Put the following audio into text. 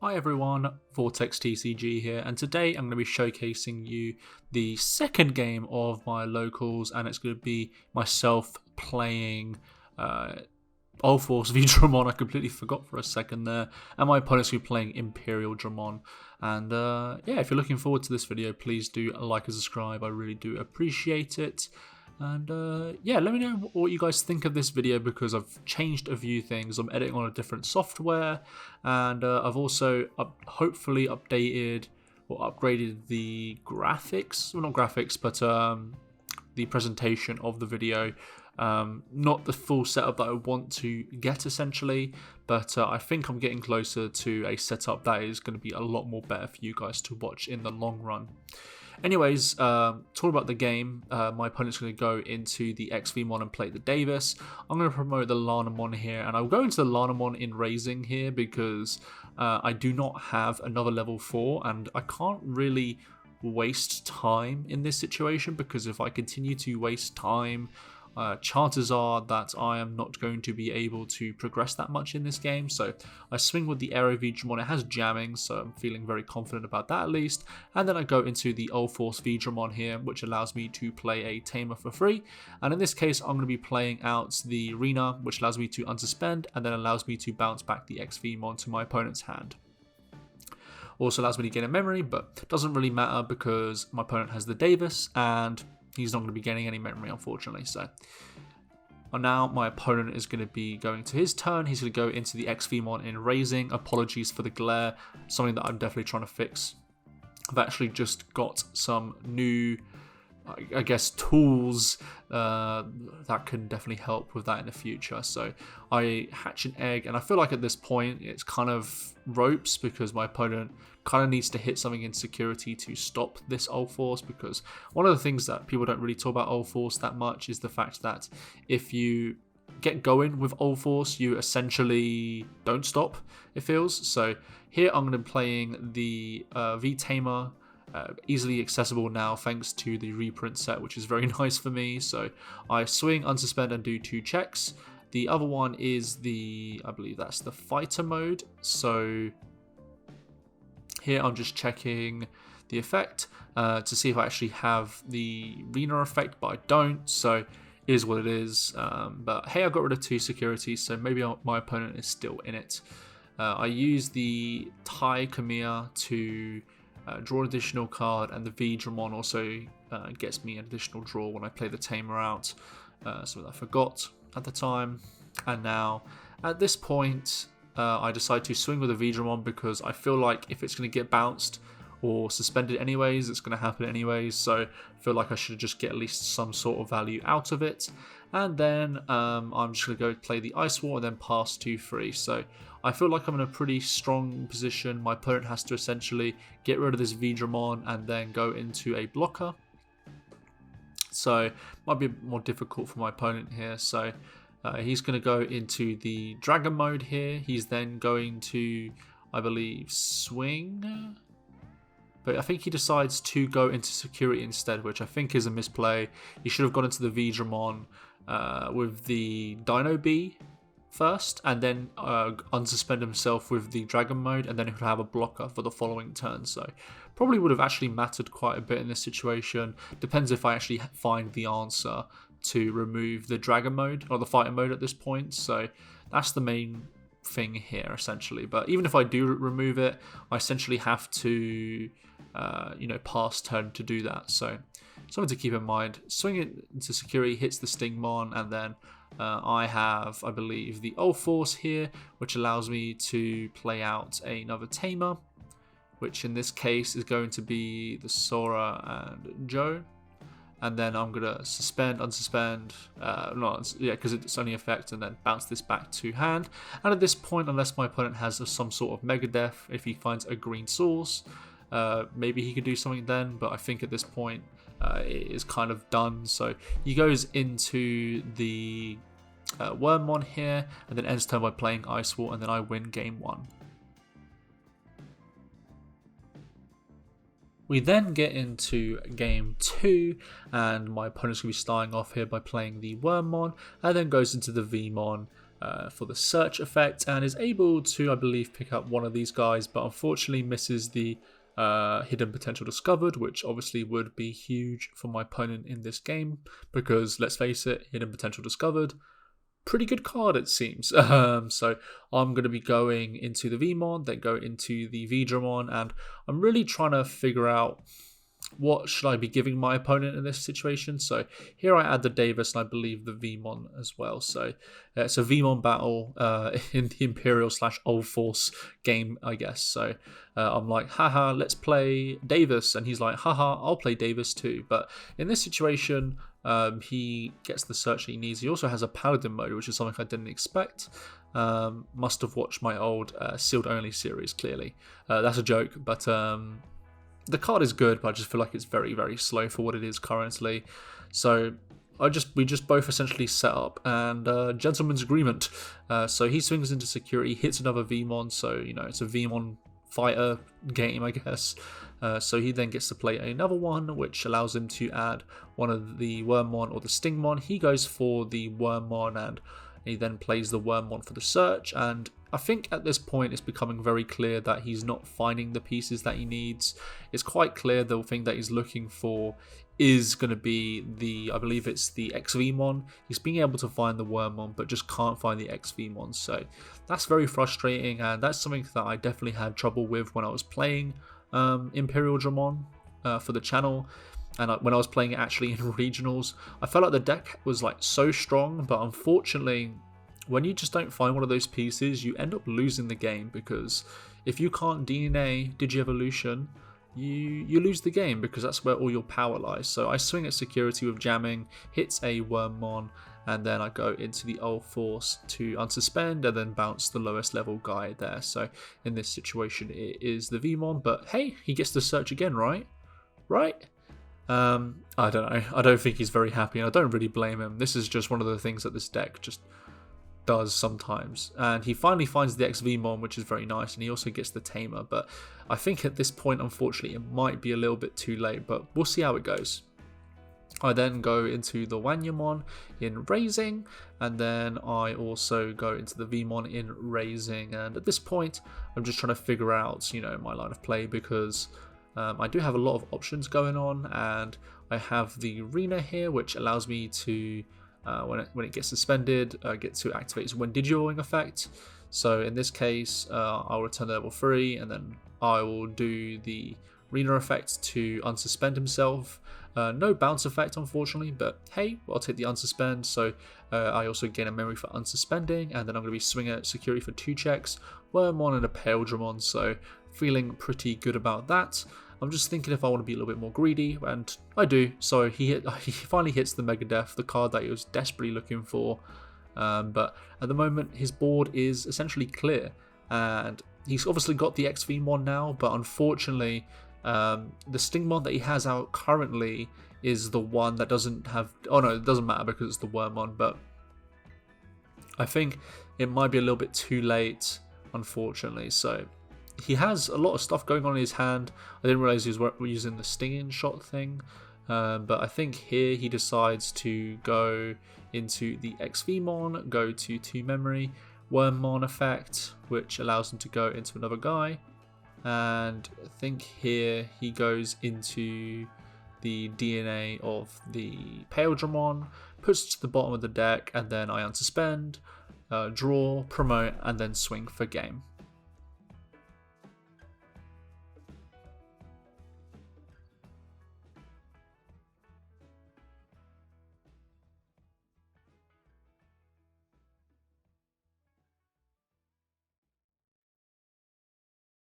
Hi everyone, VortexTCG here, and today I'm going to be showcasing you the second game of my locals, and it's going to be myself playing UlforceVeedramon. I completely forgot for a second there, and my opponent's going to be playing Imperialdramon. And yeah, if you're looking forward to this video, please do like and subscribe. I really do appreciate it. And yeah, let me know what you guys think of this video, because I've changed a few things. I'm editing on a different software, and I've also hopefully updated or upgraded the graphics. Well, not graphics, but the presentation of the video. Not the full setup that I want to get, essentially, but I think I'm getting closer to a setup that is going to be a lot more better for you guys to watch in the long run. Anyways, talking about the game, my opponent's going to go into the XVmon and play the Davis. I'm going to promote the Lanamon here, and I'll go into the Lanamon in raising here because I do not have another level 4, and I can't really waste time in this situation, because if I continue to waste time, chances are that I am not going to be able to progress that much in this game. So I swing with the RB01. It has jamming, so I'm feeling very confident about that at least. And then I go into the UlforceVeedramon here, which allows me to play a tamer for free. And in this case, I'm going to be playing out the Arena, which allows me to unsuspend and then allows me to bounce back the XVmon to my opponent's hand. Also allows me to gain a memory, but doesn't really matter because my opponent has the Davis and he's not going to be getting any memory, unfortunately. So now my opponent is going to be going to his turn. He's going to go into the XVmon in raising. Apologies for the glare, something that I'm definitely trying to fix. I've actually just got some new, I guess, tools that can definitely help with that in the future. So I hatch an egg, and I feel like at this point it's kind of ropes, because my opponent kind of needs to hit something in security to stop this Ulforce, because one of the things that people don't really talk about Ulforce that much is the fact that if you get going with Ulforce, you essentially don't stop, it feels. So here I'm going to be playing the V-Tamer, easily accessible now thanks to the reprint set, which is very nice for me. So I swing, unsuspend, and do 2 checks. The other one is the, I believe that's the fighter mode. So here I'm just checking the effect to see if I actually have the Arena effect, but I don't, so it is what it is. But hey, I got rid of 2 security, so maybe my opponent is still in it. I use the Tai Kamiya to draw an additional card, and the Veedramon also gets me an additional draw when I play the Tamer out, something I forgot at the time. And now at this point I decide to swing with a Veedramon, because I feel like if it's going to get bounced or suspended anyways, it's going to happen anyways, so I feel like I should just get at least some sort of value out of it. And then I'm just going to go play the Ice War and then pass 2-3. So I feel like I'm in a pretty strong position. My opponent has to essentially get rid of this Veedramon and then go into a blocker. So it might be more difficult for my opponent here. So he's going to go into the Dragon mode here. He's then going to, I believe, swing. But I think he decides to go into security instead, which I think is a misplay. He should have gone into the Veedramon with the Dino Bee first, and then unsuspend himself with the Dragon mode, and then he would have a blocker for the following turn. So probably would have actually mattered quite a bit in this situation. Depends if I actually find the answer to remove the Dragon mode or the fighter mode at this point. So that's the main thing here, essentially. But even if I do remove it, I essentially have to you know, pass turn to do that. So something to keep in mind. Swing it into security, hits the Stingmon, and then I have, I believe, the Ulforce here, which allows me to play out another Tamer, which in this case is going to be the Sora and Joe. And then I'm going to suspend, unsuspend, because it's only effect, and then bounce this back to hand. And at this point, unless my opponent has some sort of Mega Death, if he finds a green source, maybe he could do something then, but I think at this point it is kind of done. So he goes into the Wormmon here, and then ends turn by playing Ice War, and then I win game 1. We then get into game 2, and my opponent's going to be starting off here by playing the Wormmon, and then goes into the Vmon, for the search effect, and is able to, I believe, pick up one of these guys, but unfortunately misses the hidden potential discovered, which obviously would be huge for my opponent in this game, because let's face it, hidden potential discovered, pretty good card it seems. So I'm going to be going into the Vmon, then go into the Veedramon, and I'm really trying to figure out what should I be giving my opponent in this situation. So here I add the Davis and I believe the Vmon as well. So it's a Vmon battle in the Imperial / Ulforce game, I guess. So I'm like, haha, let's play Davis, and he's like, haha, I'll play Davis too. But in this situation, he gets the search that he needs. He also has a Paladin mode, which is something I didn't expect. Must have watched my old sealed only series, clearly. That's a joke, but the card is good, but I just feel like it's very, very slow for what it is currently. So we just both essentially set up and gentleman's agreement. So he swings into security, hits another Vmon, so it's a Vmon fighter game, I guess. So he then gets to play another one, which allows him to add one of the Wormmon or the Stingmon. He goes for the Wormmon, and he then plays the Wormmon for the search, and I think at this point it's becoming very clear that he's not finding the pieces that he needs. It's quite clear the thing that he's looking for is going to be I believe it's the XVmon. He's being able to find the Wormmon, but just can't find the XVmon. So that's very frustrating, and that's something that I definitely had trouble with when I was playing Imperialdramon for the channel. And when I was playing it actually in regionals, I felt like the deck was like so strong, but unfortunately, when you just don't find one of those pieces, you end up losing the game, because if you can't DNA Digievolution, you lose the game, because that's where all your power lies. So I swing at security with jamming, hits a Wormmon, and then I go into the Ulforce to unsuspend and then bounce the lowest level guy there. So in this situation, it is the Vmon, but hey, he gets to search again, right? Right? I don't know. I don't think he's very happy, and I don't really blame him. This is just one of the things that this deck just does sometimes. And he finally finds the XVmon, which is very nice, and he also gets the Tamer. But I think at this point, unfortunately, it might be a little bit too late, but we'll see how it goes. I then go into the Wanyamon in Raising, and then I also go into the Vmon in Raising. And at this point, I'm just trying to figure out, my line of play, because I do have a lot of options going on, and I have the Arena here, which allows me to, when it gets suspended, get to activate its when Digioing effect. So in this case, I'll return to level 3, and then I will do the Arena effect to unsuspend himself. No bounce effect, unfortunately, but hey, I'll take the unsuspend. So I also gain a memory for unsuspending, and then I'm going to be swinging at security for 2 checks, Wormmon and Imperialdramon, so feeling pretty good about that. I'm just thinking if I want to be a little bit more greedy, and I do. So he finally hits the Megadeth, the card that he was desperately looking for. But at the moment, his board is essentially clear, and he's obviously got the XVmon now, but unfortunately, the Stingmon that he has out currently is the one that doesn't have... Oh no, it doesn't matter because it's the Wormmon, but I think it might be a little bit too late, unfortunately. So he has a lot of stuff going on in his hand. I didn't realize he was using the stinging shot thing, but I think here he decides to go into the XVmon, go to 2 memory, Wormmon effect, which allows him to go into another guy, and I think here he goes into the DNA of the Imperialdramon, puts it to the bottom of the deck, and then I unsuspend, draw, promote, and then swing for game.